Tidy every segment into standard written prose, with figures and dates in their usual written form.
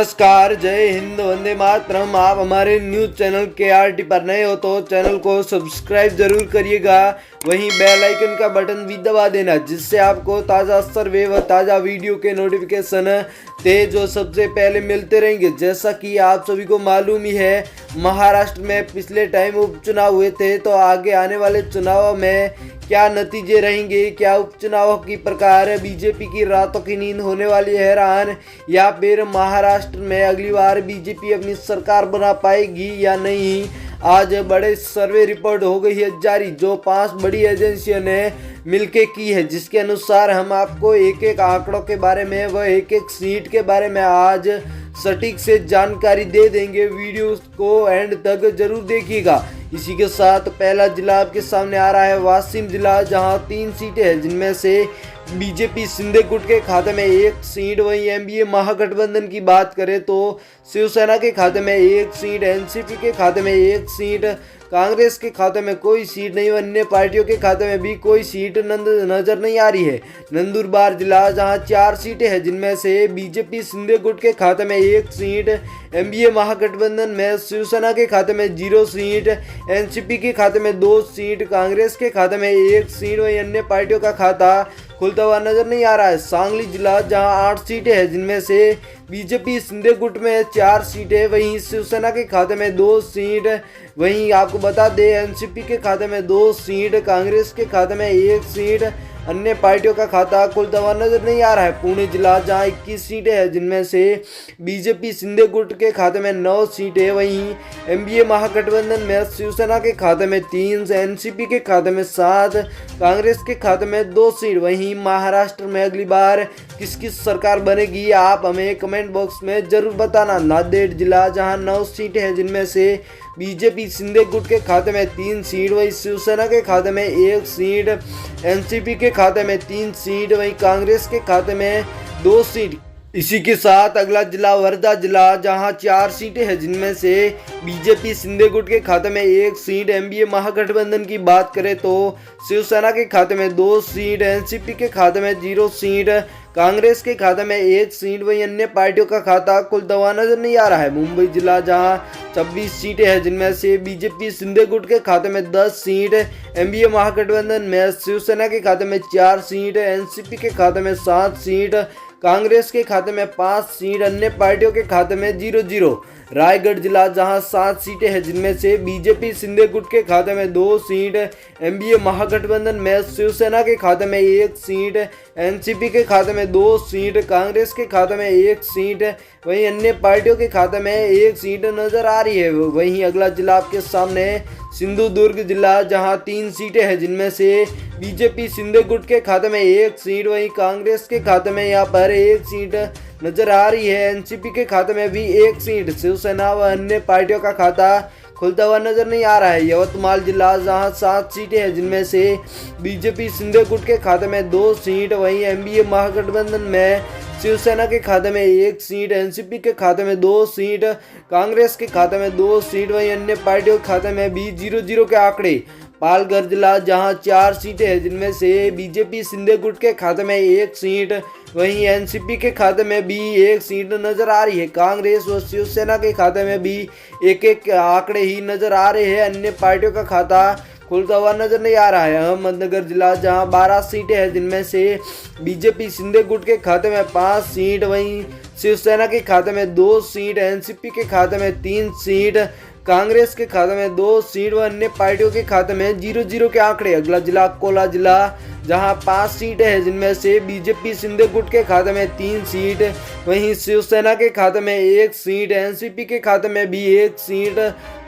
नमस्कार, जय हिंद, वंदे मातरम। आप हमारे न्यूज़ चैनल KRT पर नए हो तो चैनल को सब्सक्राइब जरूर करिएगा। वहीं बेल आइकन का बटन भी दबा देना, जिससे आपको ताज़ा सर्वे व ताज़ा वीडियो के नोटिफिकेशन तेज और सबसे पहले मिलते रहेंगे। जैसा कि आप सभी को मालूम ही है, महाराष्ट्र में पिछले टाइम उपचुनाव हुए थे, तो आगे आने वाले चुनाव में क्या नतीजे रहेंगे, क्या उपचुनाव की प्रकार बीजेपी की रातों की नींद होने वाली है हैरान, या फिर महाराष्ट्र में अगली बार बीजेपी अपनी सरकार बना पाएगी या नहीं। आज बड़े सर्वे रिपोर्ट हो गई है जारी, जो 5 बड़ी एजेंसियों ने मिलके की है, जिसके अनुसार हम आपको एक एक आंकड़ों के बारे में व एक एक सीट के बारे में आज सटीक से जानकारी दे देंगे। वीडियो को एंड तक जरूर देखिएगा। इसी के साथ पहला जिला आपके सामने आ रहा है वाशिम जिला, जहां 3 सीटें हैं, जिनमें से बीजेपी शिंदे गुट के खाते में 1 सीट। वहीं एनडीए महागठबंधन की बात करें तो शिवसेना के खाते में 1 सीट, एनसीपी के खाते में 1 सीट, कांग्रेस के खाते में कोई सीट नहीं, अन्य पार्टियों के खाते में भी कोई सीट नजर नहीं आ रही है। नंदुरबार जिला, जहां 4 सीटें हैं, जिनमें से बीजेपी शिंदे गुट के खाते में 1 सीट, एनडीए महागठबंधन में शिवसेना के खाते में 0 सीट, एनसीपी के खाते में 2 सीट, कांग्रेस के खाते में 1 सीट। वहीं अन्य पार्टियों का खाता खुलता हुआ नजर नहीं आ रहा है। सांगली जिला, जहां 8 सीटें हैं, जिनमें से बीजेपी शिंदे गुट में 4 सीटें, वहीं शिवसेना के खाते में 2 सीट। वहीं आपको बता दें, एनसीपी के खाते में 2 सीट, कांग्रेस के खाते में 1 सीट, अन्य पार्टियों का खाता खुलता हुआ नजर नहीं आ रहा है। पुणे जिला, जहां 21 सीटें हैं, जिनमें से बीजेपी शिंदे गुट के खाते में 9 सीटें, वहीं एनडीए महागठबंधन में शिवसेना के खाते में 3, एनसीपी के खाते में 7, कांग्रेस के खाते में 2 सीट। वहीं महाराष्ट्र में अगली बार किसकी सरकार बनेगी, आप हमें कमेंट बॉक्स में जरूर बताना। नांदेड़ जिला, जहां 9 सीटें हैं, जिनमें से बीजेपी शिंदे गुट के खाते में 3 सीट, वहीं शिवसेना के खाते में 1 सीट, एनसीपी के खाते में 3 सीट, वहीं कांग्रेस के खाते में 2 सीट। इसी के साथ अगला जिला वर्धा जिला, जहां 4 सीटें हैं, जिनमें से बीजेपी शिंदे गुट के खाते में 1 सीट, एनडीए महागठबंधन की बात करें तो शिवसेना के खाते में 2 सीट, एनसीपी के खाते में 0 सीट, कांग्रेस के खाते में 1 सीट। वहीं अन्य पार्टियों का खाता खुलता हुआ नजर नहीं आ रहा है। मुंबई जिला, जहां 26 सीटें हैं, जिनमें से बीजेपी शिंदे गुट के खाते में 10 सीट, एनडीए महागठबंधन में शिवसेना के खाते में 4 सीट, एनसीपी के खाते में 7 सीट, कांग्रेस के खाते में 5 सीट, अन्य पार्टियों के खाते में 0-0। रायगढ़ जिला, जहां 7 सीटें हैं, जिनमें से बीजेपी शिंदे गुट के खाते में 2 सीट, एनडीए महागठबंधन में शिवसेना के खाते में 1 सीट, एनसीपी के खाते में 2 सीट, कांग्रेस के खाते में 1 सीट, वहीं अन्य पार्टियों के खाते में 1 सीट नजर आ रही है। वहीं अगला जिला आपके सामने सिंधुदुर्ग जिला, जहां 3 सीटें हैं, जिनमें से बीजेपी शिंदे गुट के खाते में 1 सीट, वहीं कांग्रेस के खाते में यहाँ पर 1 सीट नजर आ रही है, एनसीपी के खाते में भी 1 सीट, शिवसेना व अन्य पार्टियों का खाता खुलता हुआ नजर नहीं आ रहा है। यवतमाल जिला, जहां 7 सीटें हैं, जिनमें से बीजेपी शिंदे गुट के खाते में 2 सीट, वहीं एनडीए महागठबंधन में शिवसेना के खाते में 1 सीट, एनसीपी के खाते में 2 सीट, कांग्रेस के खाते में 2 सीट, वहीं अन्य पार्टियों के खाते में भी 0-0 के आंकड़े। पालघर जिला, जहां 4 सीटें हैं, जिनमें से बीजेपी शिंदे गुट के खाते में 1 सीट, वहीं एनसीपी के खाते में भी 1 सीट नजर आ रही है। कांग्रेस व शिवसेना के खाते में भी एक आंकड़े ही नजर आ रहे हैं, अन्य पार्टियों का खाता खुलता हुआ नजर नहीं आ रहा है। अहमदनगर जिला, जहां 12 सीटें हैं, जिनमें से बीजेपी शिंदे गुट के खाते में 5 सीट, वहीं शिवसेना के खाते में 2 सीट, एनसीपी के खाते में 3 सीट, कांग्रेस के खाते में 2 सीट व अन्य पार्टियों के खाते में 0-0 के आंकड़े। अगला जिला अकोला जिला, जहां 5 सीटें हैं, जिनमें से बीजेपी शिंदे गुट के खाते में 3 सीट, वहीं शिवसेना के खाते में 1 सीट, एनसीपी के खाते में भी 1 सीट,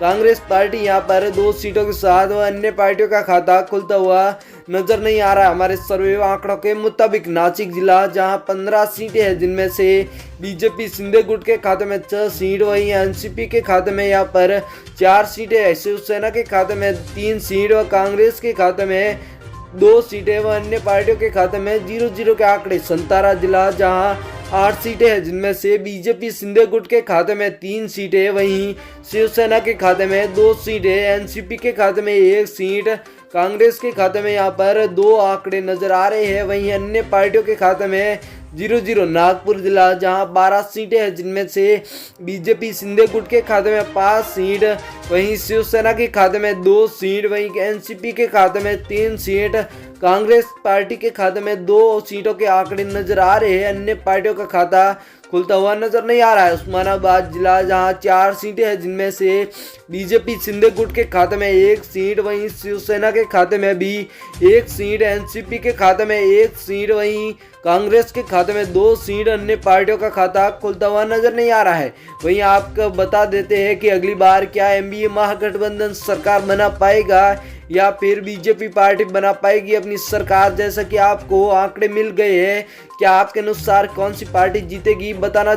कांग्रेस पार्टी यहां पर 2 सीटों के साथ व अन्य पार्टियों का खाता खुलता हुआ नजर नहीं आ रहा है। हमारे सर्वे आंकड़ों के मुताबिक नासिक जिला, जहां 15 सीटें हैं, जिनमें से बीजेपी शिंदे गुट के खाते में 6 सीट, वहीं एनसीपी के खाते में यहाँ पर 4 सीटें हैं, शिवसेना के खाते में 3 सीट व कांग्रेस के खाते में 2 सीटें व अन्य पार्टियों के खाते में 0-0 के आंकड़े। संतारा जिला, जहां 8 सीटें हैं, जिनमें से बीजेपी शिंदे गुट के खाते में 3 सीटें, वहीं शिवसेना के खाते में 2 सीटें, एनसीपी के खाते में 1 सीट, कांग्रेस के खाते में यहाँ पर 2 आंकड़े नजर आ रहे हैं। वहीं अन्य पार्टियों के खाते में 0-0 नागपुर जिला जहां 12 सीटें हैं, जिनमें से बीजेपी शिंदे गुट के खाते में 5 सीट, वहीं शिवसेना के खाते में 2 सीट, वहीं एनसीपी के खाते में 3 सीट, कांग्रेस पार्टी के खाते में 2 सीटों के आंकड़े नजर आ रहे हैं। अन्य पार्टियों का खाता खुलता हुआ नजर नहीं आ रहा है। उस्मानाबाद जिला जहां 4 सीटें हैं, जिनमें से बीजेपी शिंदे गुट के खाते में 1 सीट, वहीं शिवसेना के खाते में भी 1 सीट, एनसीपी के खाते में 1 सीट, वहीं कांग्रेस के खाते में 2 सीट। अन्य पार्टियों का खाता खुलता हुआ नजर नहीं आ रहा है। वहीं आपको बता देते हैं कि अगली बार क्या एनडीए महागठबंधन सरकार बना पाएगा या फिर बीजेपी पार्टी बना पाएगी अपनी सरकार। जैसा कि आपको आंकड़े मिल गए हैं, क्या आपके अनुसार कौन सी पार्टी जीतेगी बताना